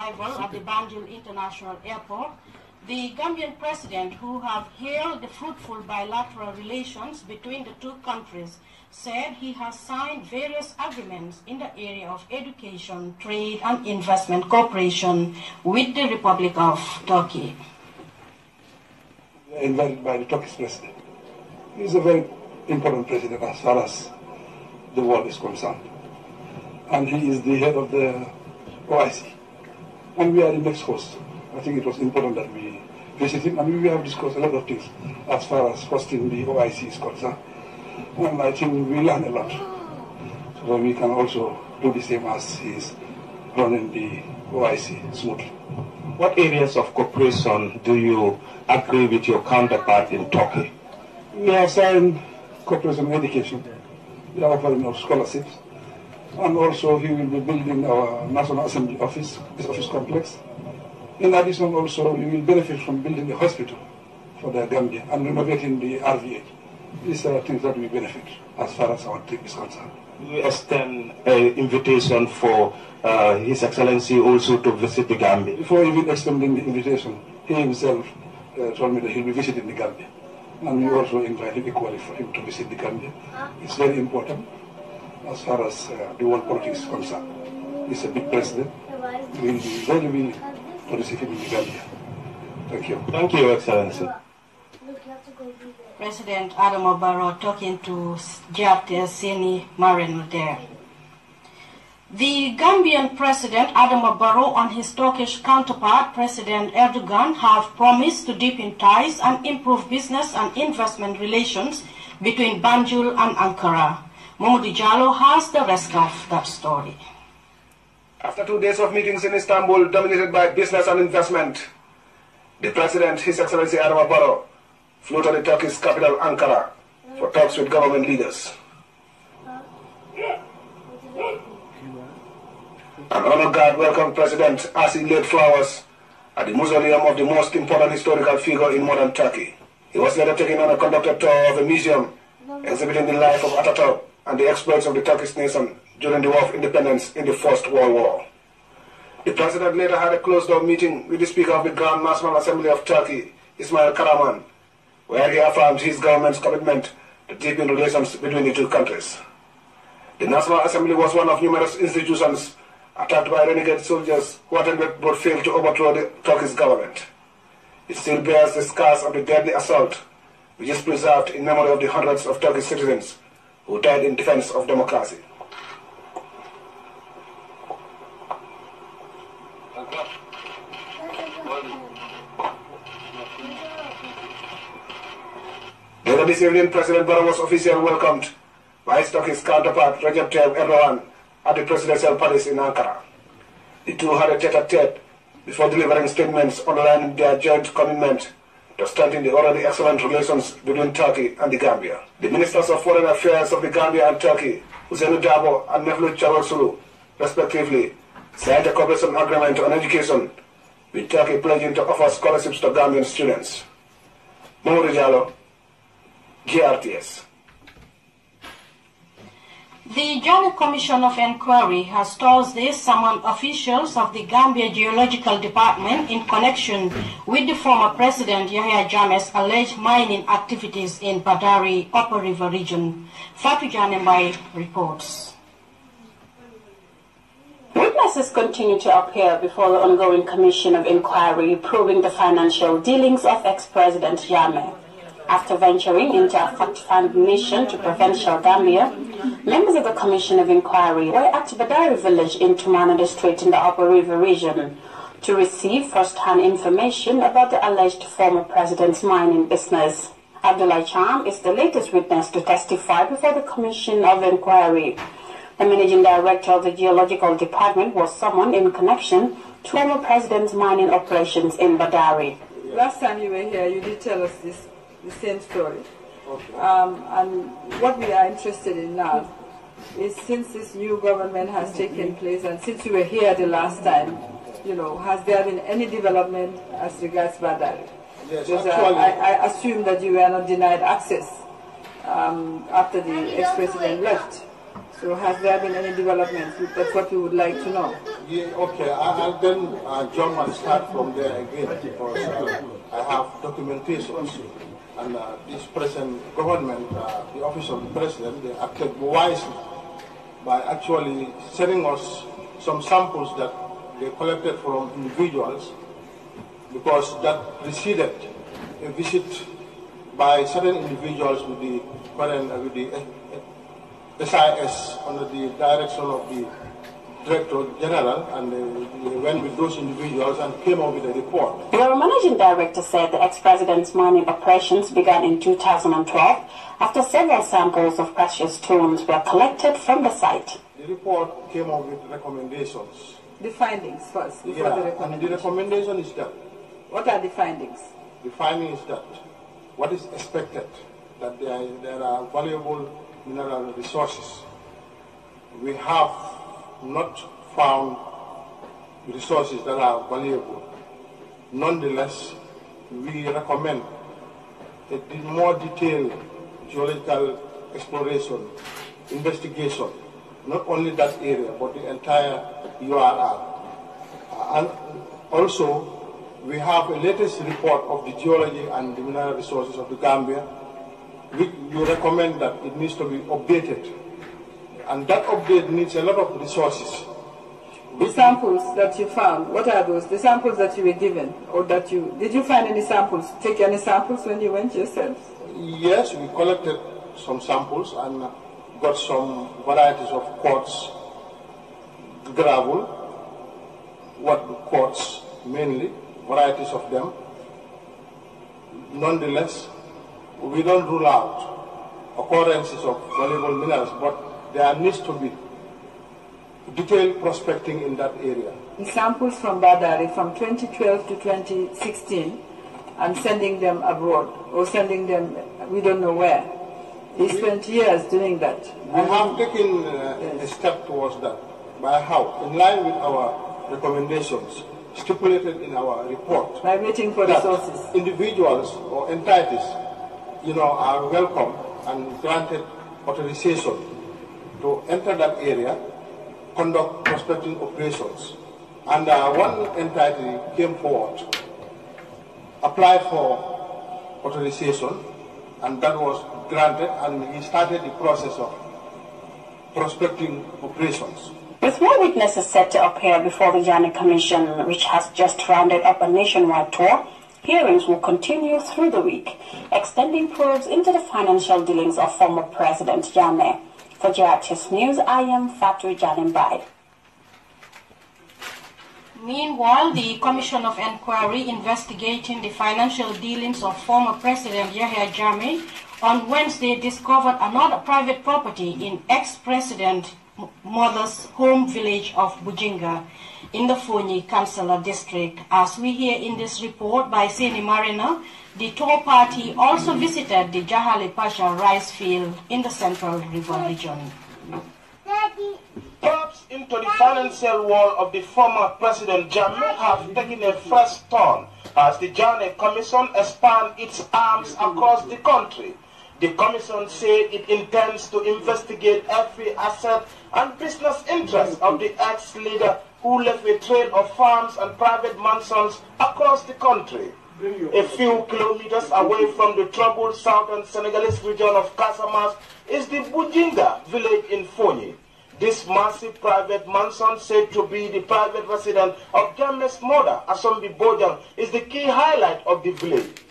arrival at the Banjul International Airport, the Gambian president, who have hailed the fruitful bilateral relations between the two countries, said he has signed various agreements in the area of education, trade and investment cooperation with the Republic of Turkey. Invited by the Turkish president. He is a very important president as far as the world is concerned. And he is the head of the OIC. And we are the next host. I think it was important that we visit him, and we have discussed a lot of things as far as hosting the OIC is concerned. And I think we learn a lot. So that we can also do the same as he is running the OIC smoothly. What areas of cooperation do you agree with your counterpart in Turkey? We have signed cooperation in education. We are offering our scholarships. And also he will be building our National Assembly office, this office complex. In addition also, we will benefit from building a hospital for the Gambia and renovating the RVA. These are things that we benefit as far as our trip is concerned. We extend an invitation for His Excellency also to visit the Gambia. Before even extending the invitation, he himself told me that he'll be visiting the Gambia. And we also invite him equally for him to visit the Gambia. It's very important as far as the world politics is concerned. He's a big president. We will be very willing to receive him in the Gambia. Thank you. Thank you, Excellency. President Adama Barrow talking to GRTS Seni Marin there. The Gambian President Adama Barrow and his Turkish counterpart President Erdogan have promised to deepen ties and improve business and investment relations between Banjul and Ankara. Mamadou Jallo has the rest of that story. After 2 days of meetings in Istanbul dominated by business and investment, the President, His Excellency Adama Barrow, flew to the Turkish capital Ankara for talks with government leaders. An honor guard welcomed President as he laid flowers at the mausoleum of the most important historical figure in modern Turkey. He was later taken on a conducted tour of a museum exhibiting the life of Ataturk and the exploits of the Turkish nation during the War of Independence in the First World War. The President later had a closed-door meeting with the Speaker of the Grand National Assembly of Turkey, Ismail Karaman, where he affirmed his government's commitment to deepen relations between the two countries. The National Assembly was one of numerous institutions attacked by renegade soldiers who attempted but failed to overthrow the Turkish government. It still bears the scars of the deadly assault, which is preserved in memory of the hundreds of Turkish citizens who died in defense of democracy. Later this evening, President Barrow was officially welcomed by his Turkish counterpart Recep Tayyip Erdogan at the presidential palace in Ankara. The two had a tete-a-tete before delivering statements underlining their joint commitment to strengthen the already excellent relations between Turkey and the Gambia. The Ministers of Foreign Affairs of the Gambia and Turkey, Hussein Dabo and Mevlut Cavusoglu, respectively, signed a cooperation agreement on education, with Turkey pledging to offer scholarships to Gambian students. Mamadou Jallo, GRTS. The Joint Commission of Inquiry has Thursday summoned officials of the Gambia Geological Department in connection with the former President Yahya Jammeh's alleged mining activities in Badari, Upper River region. Fatou Janembai reports. Witnesses continue to appear before the ongoing Commission of Inquiry probing the financial dealings of ex-President Jammeh. After venturing into a fact-finding mission to provincial Gambia, members of the Commission of Inquiry were at Badari village in Tumana district in the Upper River region to receive first-hand information about the alleged former president's mining business. Abdullah Cham is the latest witness to testify before the Commission of Inquiry. The managing director of the Geological Department was summoned in connection to former president's mining operations in Badari. Last time you were here, you did tell us the same story. Okay. And what we are interested in now is, since this new government has taken place and since you were here the last time, has there been any development as regards Badari? Yes, because I assume that you were not denied access after the ex-president left. So has there been any developments? That's what we would like to know. Yeah, okay, I'll then jump and start from there again because I have documentations. And this present government, the office of the president, they acted wisely by actually sending us some samples that they collected from individuals, because that preceded a visit by certain individuals with the current with the SIS under the direction of the Director General, and they went with those individuals and came up with a report. Your managing director said the ex-president's mining operations began in 2012 after several samples of precious stones were collected from the site. The report came up with recommendations. The findings first, before Yeah, the recommendation. and the recommendation is that. What are the findings? The finding is that what is expected, that there are valuable mineral resources. We have not found resources that are valuable. Nonetheless, we recommend a more detailed geological exploration, investigation, not only that area, but the entire URR. And also, we have a latest report of the geology and the mineral resources of the Gambia. We recommend that it needs to be updated. And that update needs a lot of resources. The samples that you found, what are those? The samples that you were given, or that did you find any samples, take any samples when you went yourself? Yes, we collected some samples and got some varieties of quartz, gravel, quartz mainly, varieties of them. Nonetheless, we don't rule out occurrences of valuable minerals, but there needs to be detailed prospecting in that area. The samples from Badari from 2012 to 2016 and sending them abroad, or sending them, we don't know where. They spent years doing that. We have taken a step towards that. By how? In line with our recommendations stipulated in our report. By waiting for resources. Individuals or entities, are welcome and granted authorization to enter that area, conduct prospecting operations. And one entity came forward, applied for authorization, and that was granted, and he started the process of prospecting operations. With more witnesses set to appear before the Janneh Commission, which has just rounded up a nationwide tour, hearings will continue through the week, extending probes into the financial dealings of former President Janneh. For GRTS News, I am Fatou Janembai. Meanwhile, the Commission of Inquiry investigating the financial dealings of former President Yahya Jammeh on Wednesday discovered another private property in ex-President mother's home village of Bujinga in the Fonyi Councillor district. As we hear in this report by Seni Marina, the tour party also visited the Jahali Pasha rice field in the Central River region. Taps into the financial wall of the former President Jammeh have taken a fresh turn as the Janneh Commission expands its arms across the country. The Commission said it intends to investigate every asset and business interest of the ex-leader who left a trail of farms and private mansions across the country. A few kilometers away from the troubled southern Senegalese region of Casamance is the Bujinga village in Fonyi. This massive private mansion, said to be the private residence of Jammeh's mother, Asombi Bojang, is the key highlight of the village.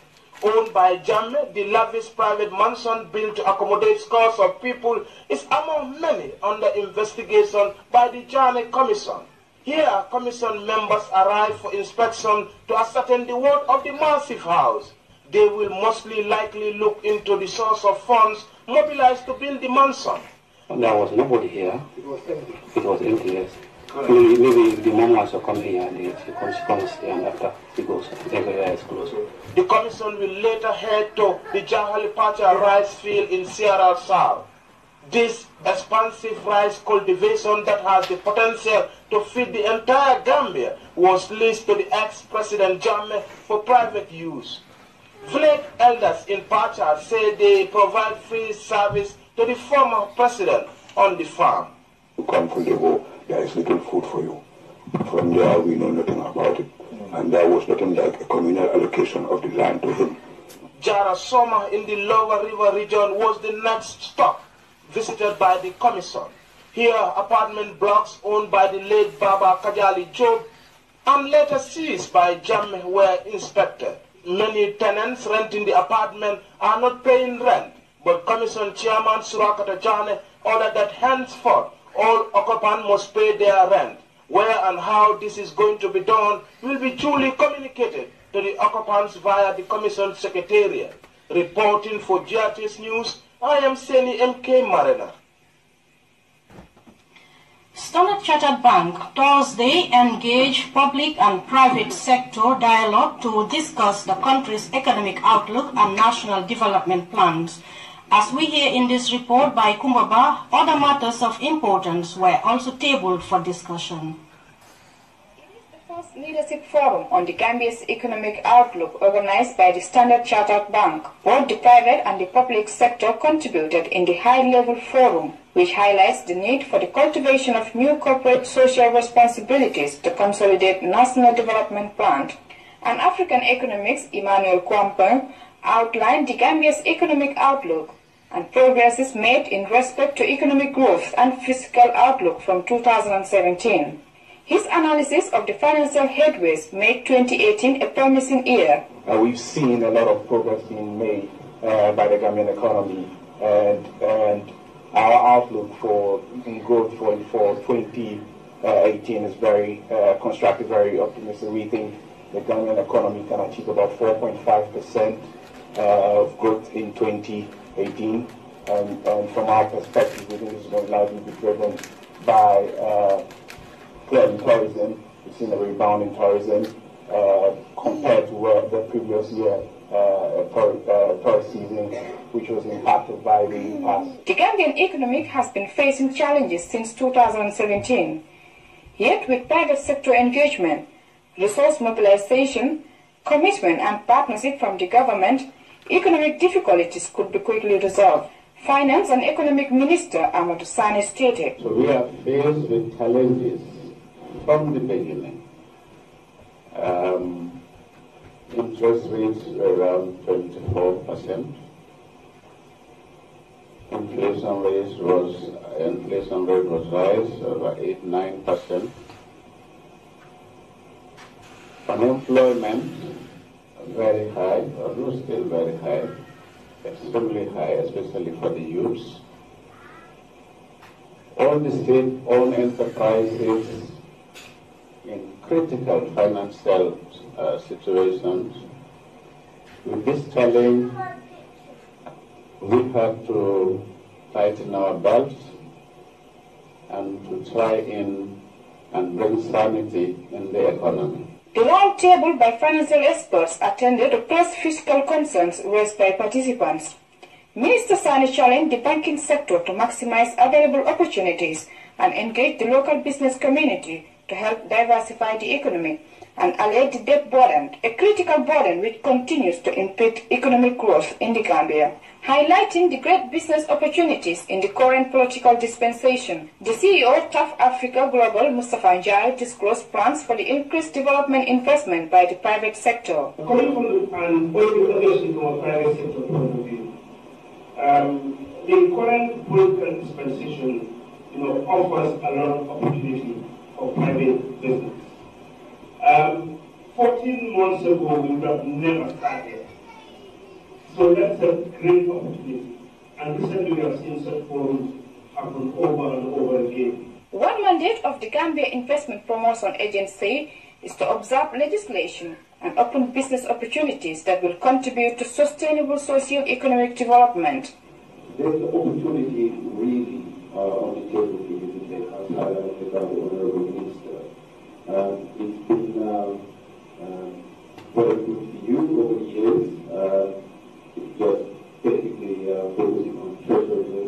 Owned by Jammeh, the lavish private mansion built to accommodate scores of people is among many under investigation by the Janneh Commission. Here, Commission members arrive for inspection to ascertain the worth of the massive house. They will mostly likely look into the source of funds mobilized to build the mansion. There was nobody here. It was empty, yes. Maybe the mom wants to come here and she comes here, and after she goes, everywhere is closed. The Commission will later head to the Jahali Pacha rice field in Sierra South. This expansive rice cultivation that has the potential to feed the entire Gambia was leased to the ex-President Jammeh for private use. Village elders in Pacha say they provide free service to the former president on the farm. You come from the go, there is little food for you. From there, we know nothing about it. And there was nothing like a communal allocation of the land to him. Jara Soma in the Lower River region was the next stop visited by the commission. Here, apartment blocks owned by the late Baba Kajali Job and later seized by Jammeh were inspected. Many tenants renting the apartment are not paying rent, but Commission Chairman Surakata Jane ordered that henceforth all occupants must pay their rent. Where and how this is going to be done will be duly communicated to the occupants via the Commission Secretariat. Reporting for GRTS News, I am Seni MK Marina. Standard Chartered Bank Thursday engaged public and private sector dialogue to discuss the country's economic outlook and national development plans. As we hear in this report by Kumbaba, other matters of importance were also tabled for discussion. First Leadership Forum on the Gambia's Economic Outlook organized by the Standard Chartered Bank. Both the private and the public sector contributed in the high-level forum, which highlights the need for the cultivation of new corporate social responsibilities to consolidate national development plans. An African economist, Emmanuel Kwampeng, outlined the Gambia's economic outlook and progresses made in respect to economic growth and fiscal outlook from 2017. His analysis of the financial headways made 2018 a promising year. We've seen a lot of progress being made by the Gambian economy, and our outlook for growth for 2018 is very constructive, very optimistic. We think the Gambian economy can achieve about 4.5% of growth in 2018, and from our perspective, we think this is going to largely be driven by clearly tourism. We've seen a rebound in tourism compared to the previous year tourist season, which was impacted by the past. The Gambian economy has been facing challenges since 2017. Yet with private sector engagement, resource mobilization, commitment and partnership from the government, economic difficulties could be quickly resolved. Finance and Economic Minister Amadou Sane stated. So we are faced with challenges from the beginning. Interest rates were around 24%. Inflation rate was rise over 8-9%. Unemployment very high, although still very high, extremely high, especially for the youths. All the state-owned enterprises in critical financial situations. With this challenge, we have to tighten our belts and to try and bring sanity in the economy. The round table by financial experts attended to press fiscal concerns raised by participants. Minister Sani challenged the banking sector to maximize available opportunities and engage the local business community to help diversify the economy and allay the debt burden, a critical burden which continues to impede economic growth in the Gambia. Highlighting the great business opportunities in the current political dispensation, the CEO of Tough Africa Global, Mustafa Njai, disclosed plans for the increased development investment by the private sector. Coming from the private sector point of view, the current political dispensation, offers a lot of opportunity for private business. 14 months ago, we would have never started. So that's a great opportunity. And recently we have seen such forums happen over and over again. One mandate of the Gambia Investment Promotion Agency is to observe legislation and open business opportunities that will contribute to sustainable socio-economic development. There's the opportunity really on the table for you to take as highlighted by the Honorable Minister. It's been very good for you over the years. It's just basically focusing on treasury.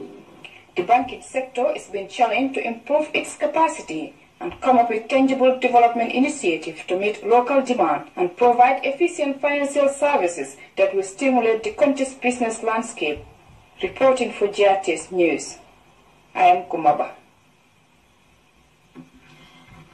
The banking sector is being challenged to improve its capacity and come up with tangible development initiatives to meet local demand and provide efficient financial services that will stimulate the country's business landscape. Reporting for GRTS News, I am Kumaba.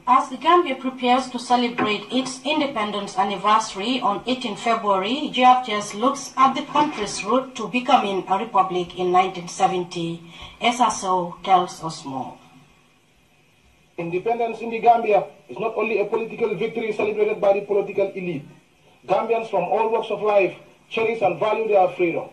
As the Gambia prepares to celebrate its independence anniversary on 18 February, GRTS looks at the country's route to becoming a republic in 1970. SSO tells us more. Independence in the Gambia is not only a political victory celebrated by the political elite. Gambians from all walks of life cherish and value their freedom.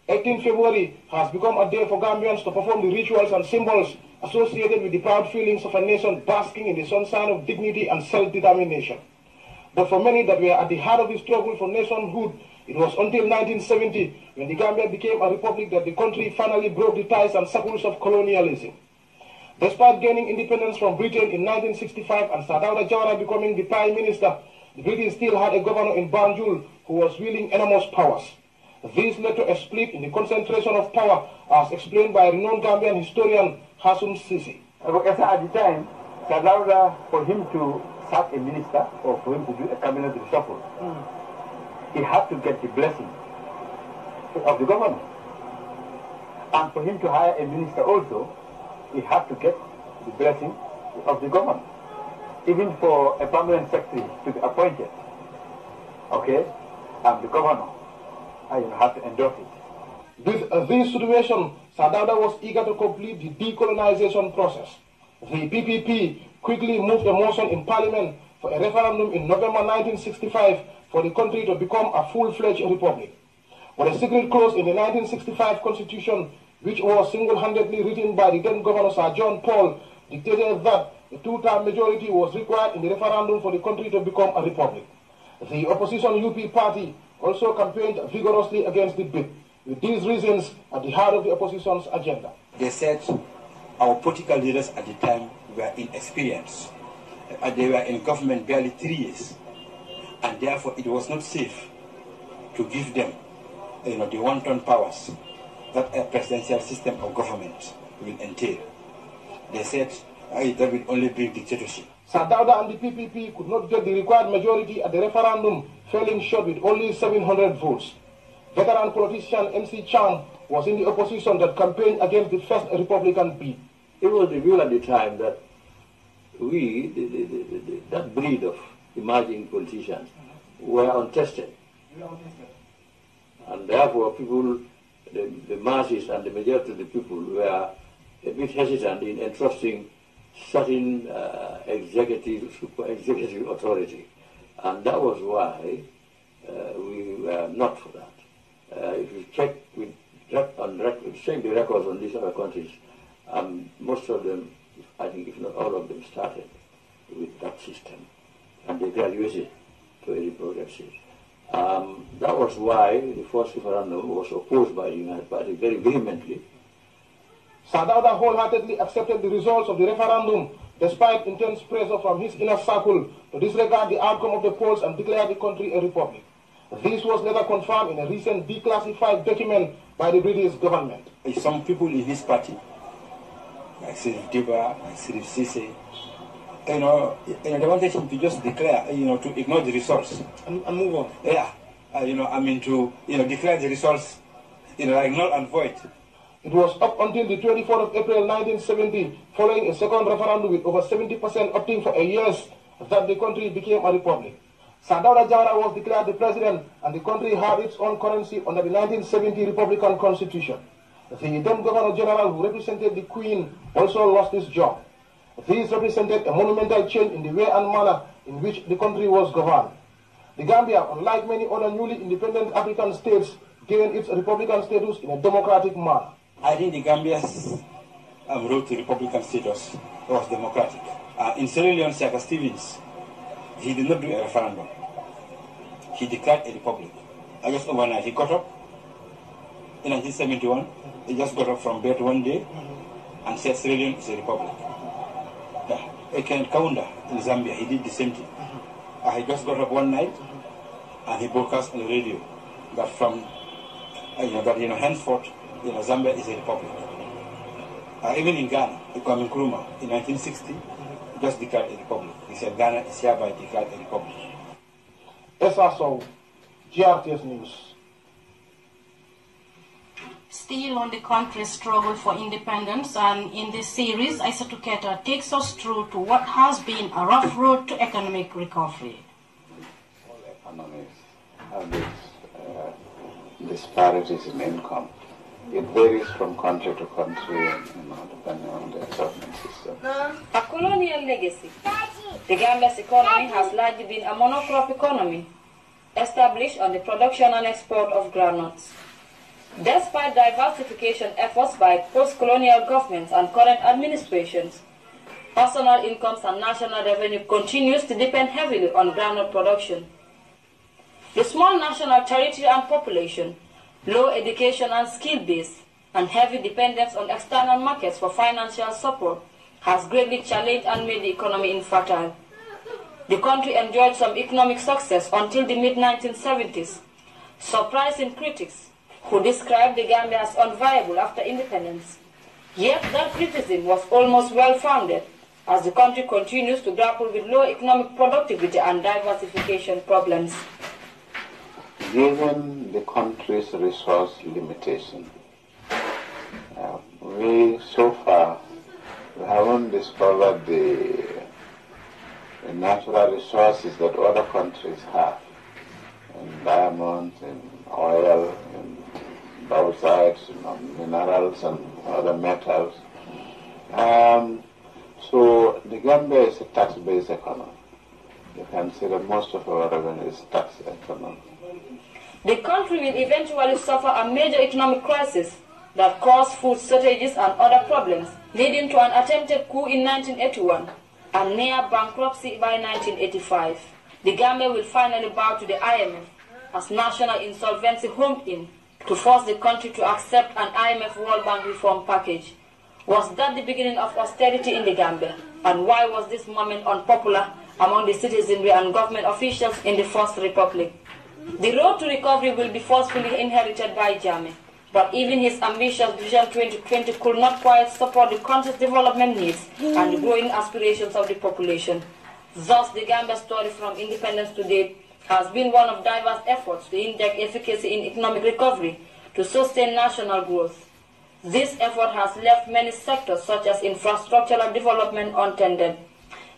18 February has become a day for Gambians to perform the rituals and symbols associated with the proud feelings of a nation basking in the sunshine of dignity and self-determination. But for many that were at the heart of the struggle for nationhood, it was until 1970, when the Gambia became a republic, that the country finally broke the ties and shackles of colonialism. Despite gaining independence from Britain in 1965 and Sir Dawda Jawara becoming the Prime Minister, the British still had a governor in Banjul who was wielding enormous powers. This led to a split in the concentration of power, as explained by renowned Gambian historian Hasum Sisi. At the time, Sir Dawda, for him to sack a minister or for him to do a cabinet reshuffle, he had to get the blessing of the governor. And for him to hire a minister also, he had to get the blessing of the governor. Even for a permanent secretary to be appointed, okay, and the governor, I have to endorse it. With this situation, Sir Dawda was eager to complete the decolonization process. The PPP quickly moved a motion in Parliament for a referendum in November 1965 for the country to become a full-fledged republic. But a secret clause in the 1965 Constitution, which was single-handedly written by the then Governor Sir John Paul, dictated that a two-term majority was required in the referendum for the country to become a republic. The opposition UP party also campaigned vigorously against the bid, with these reasons at the heart of the opposition's agenda. They said our political leaders at the time were inexperienced. They were in government barely 3 years, and therefore it was not safe to give them the wanton powers that a presidential system of government will entail. They said that will only bring dictatorship. Sir Dawda and the PPP could not get the required majority at the referendum, falling short with only 700 votes. Veteran politician MC Chang was in the opposition that campaigned against the first Republican bid. It was the view at the time that we, that breed of emerging politicians, were untested. And therefore people, the masses and the majority of the people were a bit hesitant in entrusting certain executive authority. And that was why we were not for that. If you check check the records on these other countries, most of them, I think if not all of them, started with that system, and they graduated to a progressive. That was why the first referendum was opposed by the United Party very vehemently. Sir Dawda wholeheartedly accepted the results of the referendum, despite intense pressure from his inner circle to disregard the outcome of the polls and declare the country a republic. This was later confirmed in a recent declassified document by the British government. Some people in his party, like Sirif Diba, like Sirif Sise, they wanted him to just declare, to ignore the results and move on. Yeah, to declare the results, like null and void. It was up until the 24th of April 1970, following a second referendum with over 70% opting for a yes, that the country became a republic. Sir Dawda Jawara was declared the president, and the country had its own currency under the 1970 Republican Constitution. The then Governor General, who represented the Queen, also lost his job. This represented a monumental change in the way and manner in which the country was governed. The Gambia, unlike many other newly independent African states, gained its Republican status in a democratic manner. I think the Gambia's road to Republican status was democratic. In Sierra Leone, Saka Stevens, he did not do a referendum. He declared a republic. Just overnight, he got up in 1971. He just got up from bed one day and said Sierra Leone is a republic. Ken Kaunda in Zambia, he did the same thing. He just got up one night and he broadcast on the radio that from henceforth, Zambia is a republic. Even in Ghana, Kwame Nkrumah in 1960 just declared a republic. He said Ghana is hereby declared a republic. SSO, GRTS News. Still on the country's struggle for independence, and in this series, Aissatou Keita takes us through to what has been a rough road to economic recovery. All economies have these disparities in income. It varies from country to country, depending on the government system. A colonial legacy. The Gambia's economy has largely been a monocrop economy, established on the production and export of groundnuts. Despite diversification efforts by post-colonial governments and current administrations, personal incomes and national revenue continues to depend heavily on groundnut production. The small national territory and population, low education and skill base, and heavy dependence on external markets for financial support has greatly challenged and made the economy infertile. The country enjoyed some economic success until the mid-1970s, surprising critics who described the Gambia as unviable after independence. Yet that criticism was almost well-founded, as the country continues to grapple with low economic productivity and diversification problems. Given the country's resource limitation, we haven't discovered the natural resources that other countries have, in diamonds, in oil, in bauxites, minerals and other metals. So the Gambia is a tax-based economy. You can see that most of our revenue is tax economy. The country will eventually suffer a major economic crisis that caused food shortages and other problems, leading to an attempted coup in 1981 and near bankruptcy by 1985. The Gambia will finally bow to the IMF as national insolvency homed in to force the country to accept an IMF World Bank reform package. Was that the beginning of austerity in the Gambia? And why was this moment unpopular among the citizenry and government officials in the First Republic? The road to recovery will be forcefully inherited by Jammeh, but even his ambitious Vision 2020 could not quite support the country's development needs and the growing aspirations of the population. Thus, the Gambia story from independence to date has been one of diverse efforts to inject efficacy in economic recovery to sustain national growth. This effort has left many sectors such as infrastructural development untended.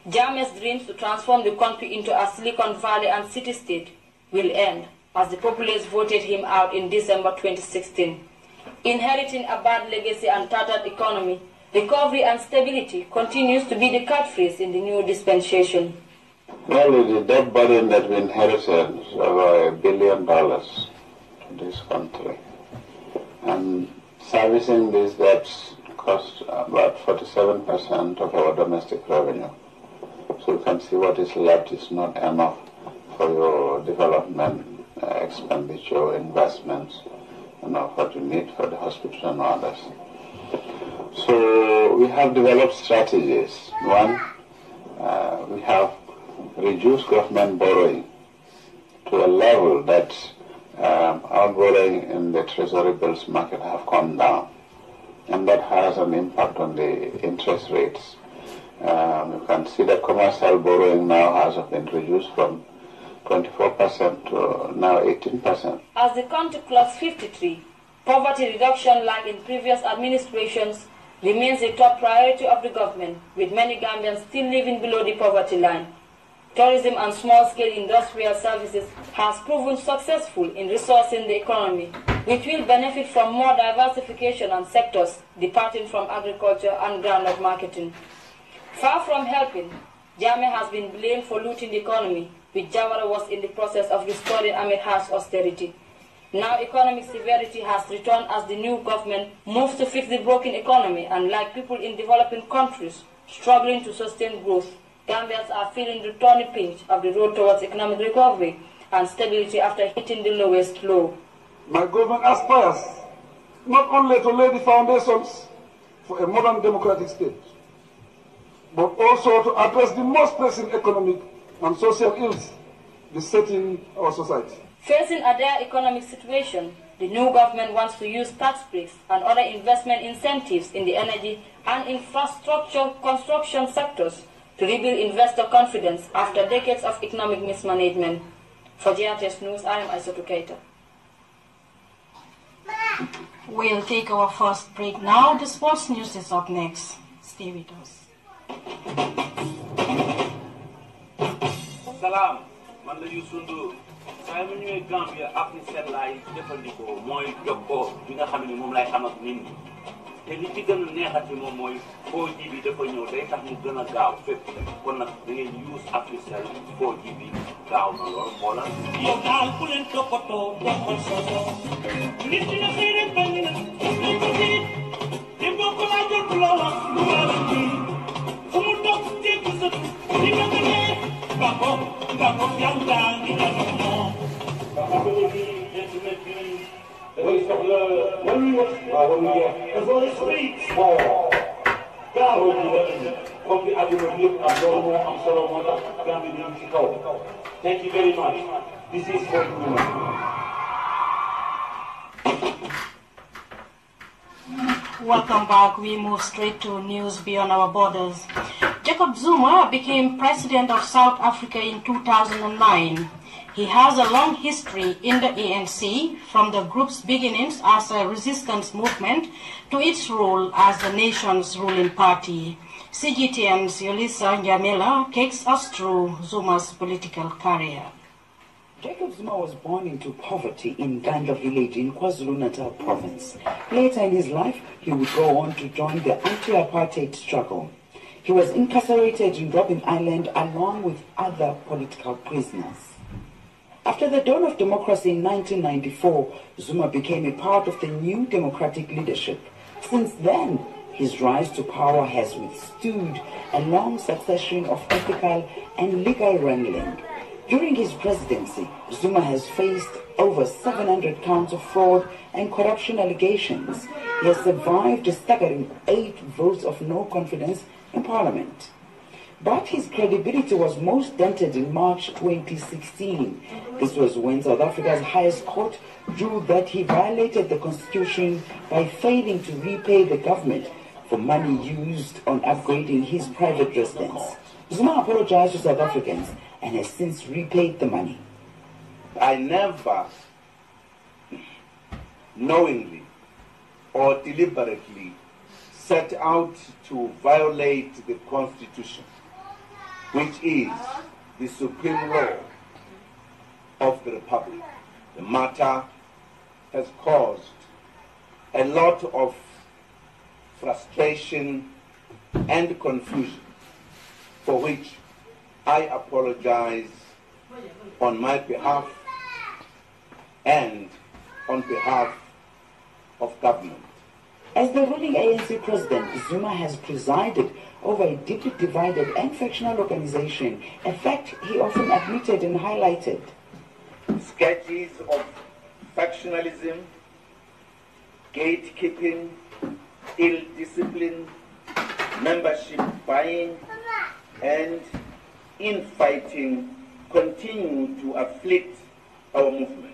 Jammeh's dreams to transform the country into a Silicon Valley and city-state will end as the populace voted him out in December 2016. Inheriting a bad legacy and tattered economy, recovery and stability continues to be the catchphrase in the new dispensation. Well, the debt burden that we inherited is over $1 billion to this country. And servicing these debts costs about 47% of our domestic revenue. So you can see what is left is not enough for your development expenditure, investments, what you need for the hospital and others. So we have developed strategies. One, we have reduced government borrowing to a level that our borrowing in the treasury bills market have come down, and that has an impact on the interest rates. You can see that commercial borrowing now has been reduced from 24% to now 18%. As the country clocks 53, poverty reduction, like in previous administrations, remains a top priority of the government, with many Gambians still living below the poverty line. Tourism and small-scale industrial services has proven successful in resourcing the economy, which will benefit from more diversification and sectors departing from agriculture and groundnut marketing. Far from helping, Jammeh has been blamed for looting the economy, which Jawara was in the process of restoring amid harsh austerity. Now economic severity has returned as the new government moves to fix the broken economy, and like people in developing countries struggling to sustain growth, Gambians are feeling the thorny pinch of the road towards economic recovery and stability after hitting the lowest low. My government aspires not only to lay the foundations for a modern democratic state, but also to address the most pressing economic and social ills besetting our society. Facing a dire economic situation, the new government wants to use tax breaks and other investment incentives in the energy and infrastructure construction sectors to rebuild investor confidence after decades of economic mismanagement. For GRTS News, I am Aissatou Keita. We'll take our first break now. The sports news is up next. Stay with us. Salam, man la Youssou saa mu ñëwee Gambia ak ni seet laay jëfandikoo mooy jokkoo bi nga xam ne moom lay am ak nit ñi te li ci gën a neexati moom mooy 4G bi dafa ñëw day tax mu gën a gaaw fépp kon nag da ngay use Africell 4G bi gaaw na lool moo la. yow daal ku leen toppatoo bokkal solo nit ñi nga xëy rek bañ na nañ ko nit te boo ko laajoon du la wax lu la la ji fu mu toog dégg sa li nga ko nee bako yàlla ngi la ko moom. Voice of love. When we get the voice speaks. Thank you very much. This is for you. Welcome back. We move straight to news beyond our borders. Jacob Zuma became president of South Africa in 2009. He has a long history in the ANC, from the group's beginnings as a resistance movement to its role as the nation's ruling party. CGTN's Yolisa Njamela takes us through Zuma's political career. Jacob Zuma was born into poverty in Gambia village in KwaZulu-Natal province. Later in his life, he would go on to join the anti-apartheid struggle. He was incarcerated in Robben Island along with other political prisoners. After the dawn of democracy in 1994, Zuma became a part of the new democratic leadership. Since then, his rise to power has withstood a long succession of ethical and legal wrangling. During his presidency, Zuma has faced over 700 counts of fraud and corruption allegations. He has survived a staggering 8 votes of no confidence in Parliament. But his credibility was most dented in March 2016. This was when South Africa's highest court ruled that he violated the constitution by failing to repay the government for money used on upgrading his private residence. Zuma apologized to South Africans and has since repaid the money. I never knowingly or deliberately set out to violate the Constitution, which is the supreme law of the Republic. The matter has caused a lot of frustration and confusion, for which I apologize on my behalf and on behalf of government. As the ruling ANC president, Zuma has presided over a deeply divided and factional organization, a fact he often admitted and highlighted. Sketches of factionalism, gatekeeping, ill discipline, membership buying, and infighting continue to afflict our movement.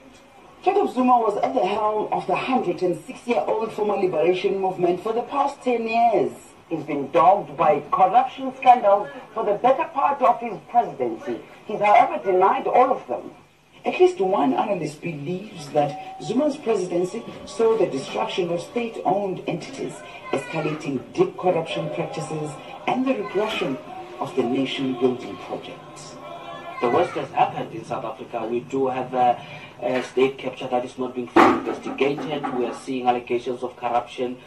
Jacob Zuma was at the helm of the 106-year-old former liberation movement for the past 10 years. He's been dogged by corruption scandals for the better part of his presidency. He's, however, denied all of them. At least one analyst believes that Zuma's presidency saw the destruction of state-owned entities, escalating deep corruption practices, and the regression of the nation-building projects. The worst has happened in South Africa. We do have a state capture that is not being fully investigated. We are seeing allegations of corruption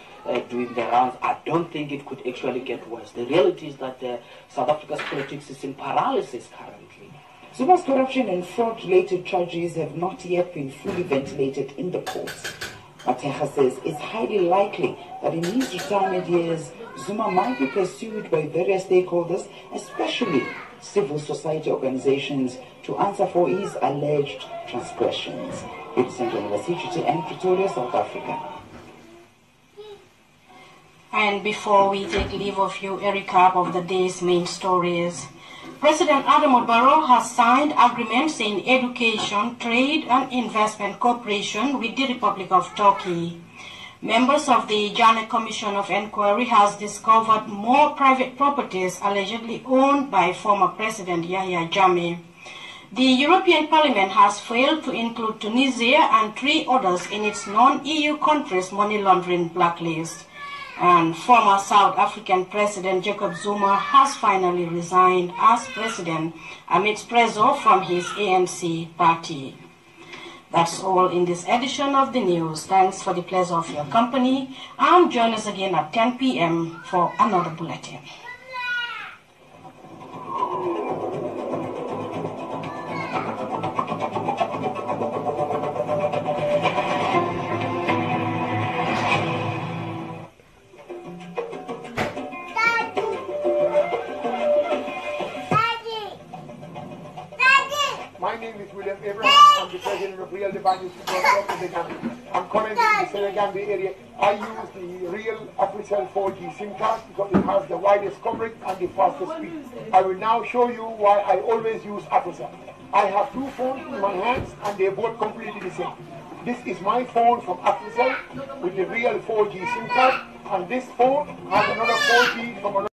doing the rounds. I don't think it could actually get worse. The reality is that South Africa's politics is in paralysis currently. Zuma's corruption and fraud-related charges have not yet been fully ventilated in the courts. Mateja says it's highly likely that in his retirement years, Zuma might be pursued by various stakeholders, especially civil society organizations, to answer for his alleged transgressions. Vincent University and Pretoria, South Africa. And before we take leave of you, a recap of the day's main stories. President Adam Barrow has signed agreements in education, trade and investment cooperation with the Republic of Turkey. Members of the Jammeh Commission of Inquiry has discovered more private properties allegedly owned by former President Yahya Jammeh. The European Parliament has failed to include Tunisia and 3 others in its non-EU countries' money laundering blacklist. And former South African President Jacob Zuma has finally resigned as president amidst pressure from his ANC party. That's all in this edition of the news. Thanks for the pleasure of your company, and join us again at 10 p.m. for another bulletin. My name is William Abraham. I'm the president of Real Divine Support of the Gambia. I'm currently in the Senegambia area. I use the Real Africell 4G SIM card because it has the widest coverage and the fastest speed. I will now show you why I always use Africell. I have 2 phones in my hands and they're both completely the same. This is my phone from Africell with the Real 4G SIM card, and this phone has another 4G from another